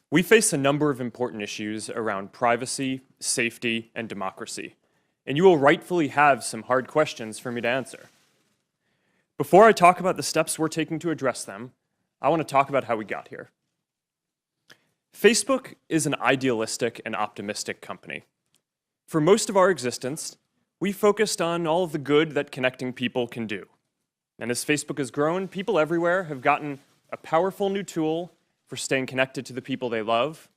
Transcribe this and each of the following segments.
We face a number of important issues around privacy, safety, and democracy, and you will rightfully have some hard questions for me to answer. Before I talk about the steps we're taking to address them, I want to talk about how we got here. Facebook is an idealistic and optimistic company. For most of our existence, we focused on all of the good that connecting people can do. And as Facebook has grown, people everywhere have gotten a powerful new tool for staying connected to the people they love,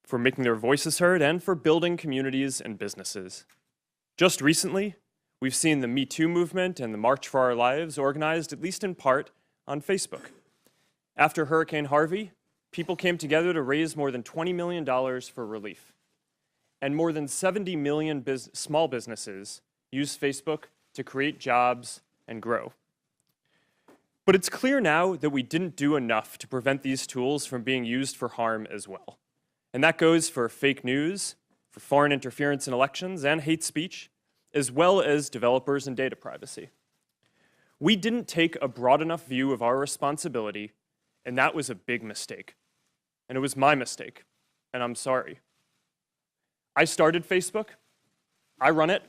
for making their voices heard, and for building communities and businesses. Just recently, we've seen the Me Too movement and the March for Our Lives organized, at least in part, on Facebook. After Hurricane Harvey, people came together to raise more than $20 million for relief. And more than 70 million small businesses use Facebook to create jobs and grow. But it's clear now that we didn't do enough to prevent these tools from being used for harm as well. And that goes for fake news, for foreign interference in elections, and hate speech, as well as developers and data privacy. We didn't take a broad enough view of our responsibility, and that was a big mistake. And it was my mistake, and I'm sorry. I started Facebook, I run it,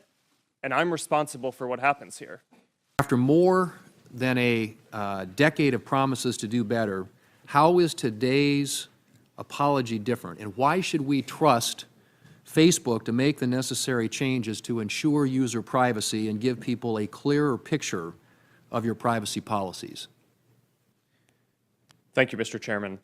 and I'm responsible for what happens here. After more than a decade of promises to do better, how is today's apology different? And why should we trust Facebook to make the necessary changes to ensure user privacy and give people a clearer picture of your privacy policies? Thank you, Mr. Chairman.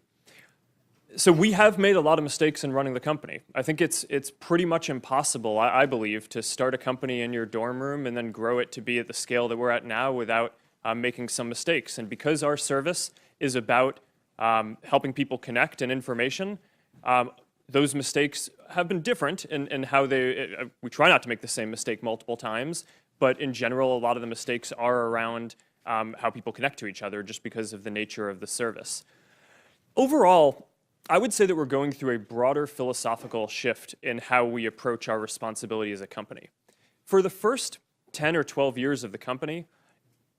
So we have made a lot of mistakes in running the company. I think it's pretty much impossible, I believe, to start a company in your dorm room and then grow it to be at the scale that we're at now without making some mistakes. And because our service is about helping people connect and information, those mistakes have been different in how we try not to make the same mistake multiple times, but in general, a lot of the mistakes are around how people connect to each other just because of the nature of the service. Overall, I would say that we're going through a broader philosophical shift in how we approach our responsibility as a company. For the first 10 or 12 years of the company,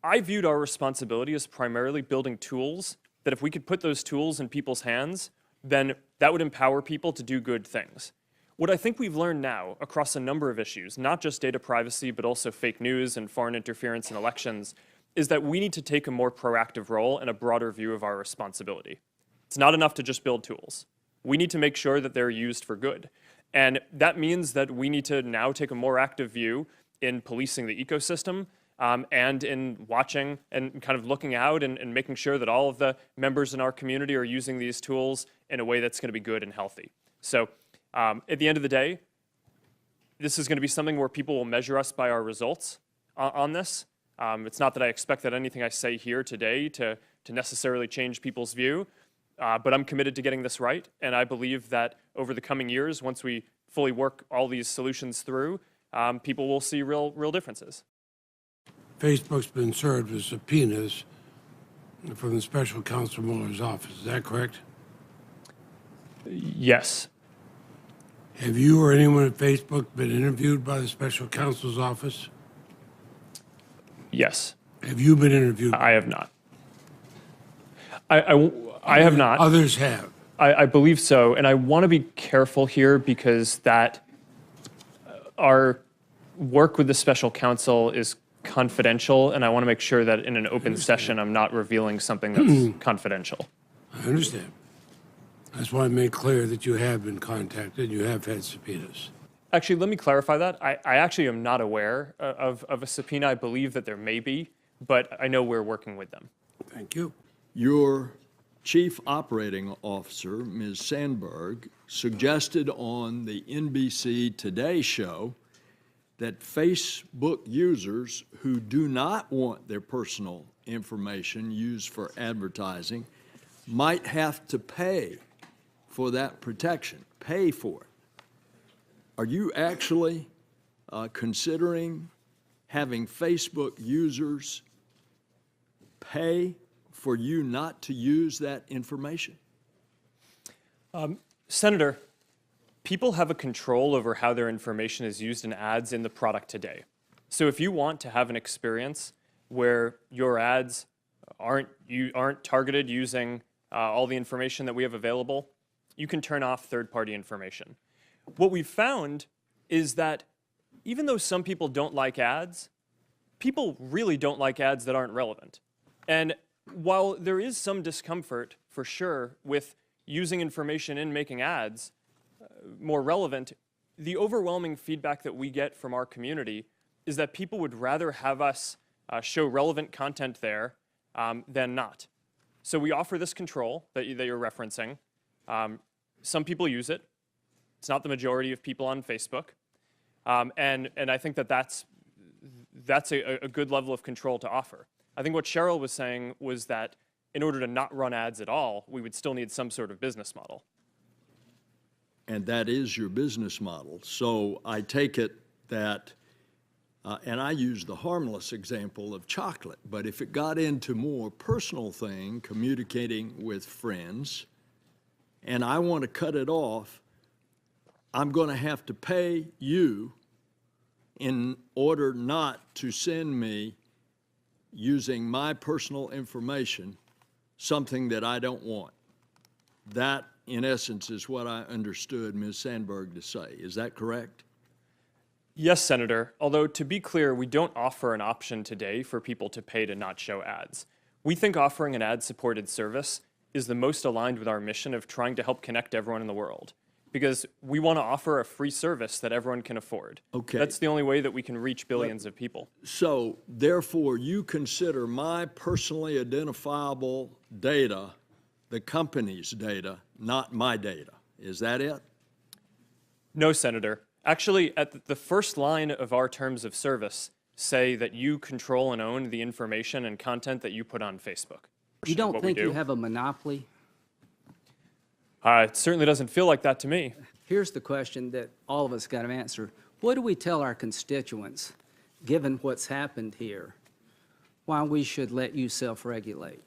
I viewed our responsibility as primarily building tools that if we could put those tools in people's hands, then that would empower people to do good things. What I think we've learned now across a number of issues, not just data privacy, but also fake news and foreign interference in elections, is that we need to take a more proactive role and a broader view of our responsibility. It's not enough to just build tools. We need to make sure that they're used for good. And that means that we need to now take a more active view in policing the ecosystem and in watching and kind of looking out and making sure that all of the members in our community are using these tools in a way that's going to be good and healthy. So at the end of the day, this is going to be something where people will measure us by our results on this. It's not that I expect that anything I say here today to necessarily change people's view, but I'm committed to getting this right, and I believe that over the coming years, once we fully work all these solutions through, people will see real differences. Facebook's been served with subpoenas from the special counsel Mueller's office. Is that correct? Yes. Have you or anyone at Facebook been interviewed by the special counsel's office? Yes. Have you been interviewed? I have not. I have not. Others have. I believe so, and I want to be careful here because that our work with the special counsel is confidential, and I want to make sure that in an open session I'm not revealing something that's confidential. I understand. That's why I made clear that you have been contacted, you have had subpoenas. Actually, let me clarify that. I actually am not aware of a subpoena. I believe that there may be, but I know we're working with them. Thank you. Your Chief Operating Officer, Ms. Sandberg, suggested on the NBC Today show that Facebook users who do not want their personal information used for advertising might have to pay for that protection, pay for it. Are you actually considering having Facebook users pay for you not to use that information? Senator, people have a control over how their information is used in ads in the product today. So if you want to have an experience where your ads aren't targeted using all the information that we have available, you can turn off third-party information. What we've found is that even though some people don't like ads, people really don't like ads that aren't relevant. And while there is some discomfort, for sure, with using information in making ads more relevant, the overwhelming feedback that we get from our community is that people would rather have us show relevant content there than not. So we offer this control that you're referencing. Some people use it. It's not the majority of people on Facebook. And I think that that's a good level of control to offer. I think what Cheryl was saying was that in order to not run ads at all, we would still need some sort of business model. And that is your business model. So I take it that, and I use the harmless example of chocolate, but if it got into more personal thing, communicating with friends, and I want to cut it off, I'm going to have to pay you in order not to send me, using my personal information, something that I don't want. That, in essence, is what I understood Ms. Sandberg to say. Is that correct? Yes, Senator. Although, to be clear, we don't offer an option today for people to pay to not show ads. We think offering an ad-supported service is the most aligned with our mission of trying to help connect everyone in the world, because we want to offer a free service that everyone can afford. Okay. That's the only way that we can reach billions of people. So, therefore, you consider my personally identifiable data the company's data, not my data. Is that it? No, Senator. Actually, at the first line of our terms of service say that you control and own the information and content that you put on Facebook. You don't think you have a monopoly? It certainly doesn't feel like that to me. Here's the question that all of us got to answer. What do we tell our constituents, given what's happened here, why we should let you self-regulate?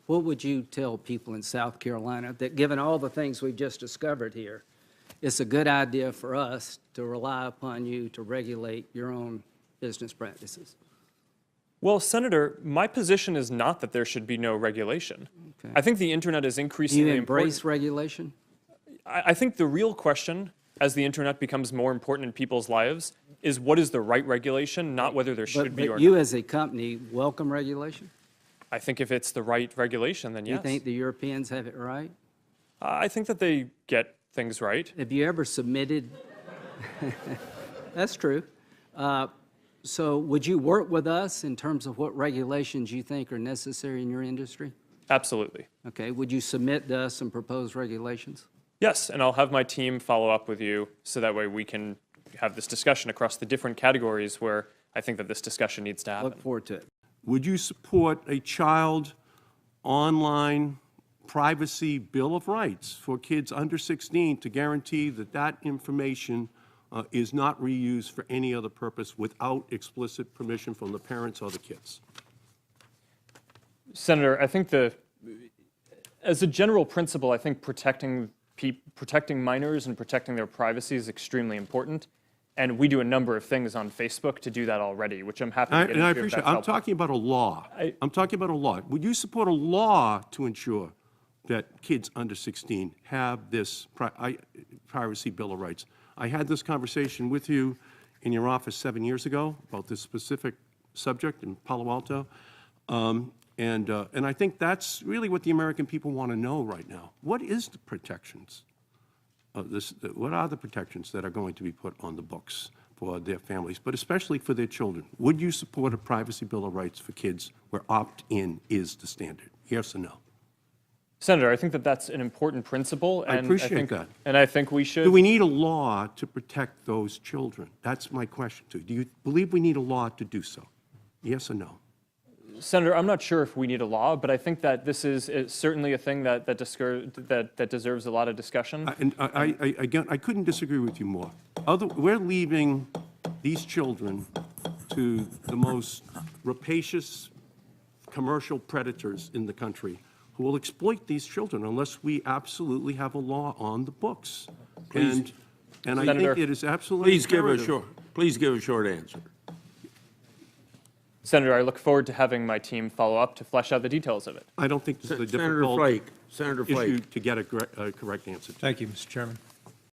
What would you tell people in South Carolina that, given all the things we've just discovered here, it's a good idea for us to rely upon you to regulate your own business practices? Well, Senator, my position is not that there should be no regulation. Okay. I think the internet is Do increasingly you embrace important. regulation? I think the real question, as the internet becomes more important in people's lives, is what is the right regulation, not whether there should be or But you not. as a company welcome regulation? I think if it's the right regulation, then Do yes. you think the Europeans have it right? I think that they get things right. Have you ever submitted? That's true. So would you work with us in terms of what regulations you think are necessary in your industry? Absolutely. Okay, would you submit to us some proposed regulations? Yes, and I'll have my team follow up with you so that way we can have this discussion across the different categories where I think that this discussion needs to happen. Look forward to it. Would you support a child online privacy bill of rights for kids under 16 to guarantee that that information is not reused for any other purpose without explicit permission from the parents or the kids? Senator, I think as a general principle, I think protecting minors and protecting their privacy is extremely important. And we do a number of things on Facebook to do that already, which I'm happy to get into. And I if appreciate it. that's I'm helpful. talking about a law. I'm talking about a law. Would you support a law to ensure that kids under 16 have this privacy bill of rights? I had this conversation with you in your office 7 years ago about this specific subject in Palo Alto. And I think that's really what the American people want to know right now. What is the protections of this? What are the protections that are going to be put on the books for their families, but especially for their children? Would you support a privacy bill of rights for kids where opt-in is the standard? Yes or no? Senator, I think that that's an important principle. I And appreciate that. And I think we should. Do we need a law to protect those children? That's my question to you. Do you believe we need a law to do so? Yes or no? Senator, I'm not sure if we need a law, but I think that this is certainly a thing that deserves a lot of discussion. I couldn't disagree with you more. We're leaving these children to the most rapacious commercial predators in the country who will exploit these children unless we absolutely have a law on the books. Please. And I Senator, think it is absolutely Please give imperative. a short answer. Senator, I look forward to having my team follow up to flesh out the details of it. I don't think this is a Senator difficult Flake, Senator issue Flake. to get a correct answer to. Thank you, Mr. Chairman.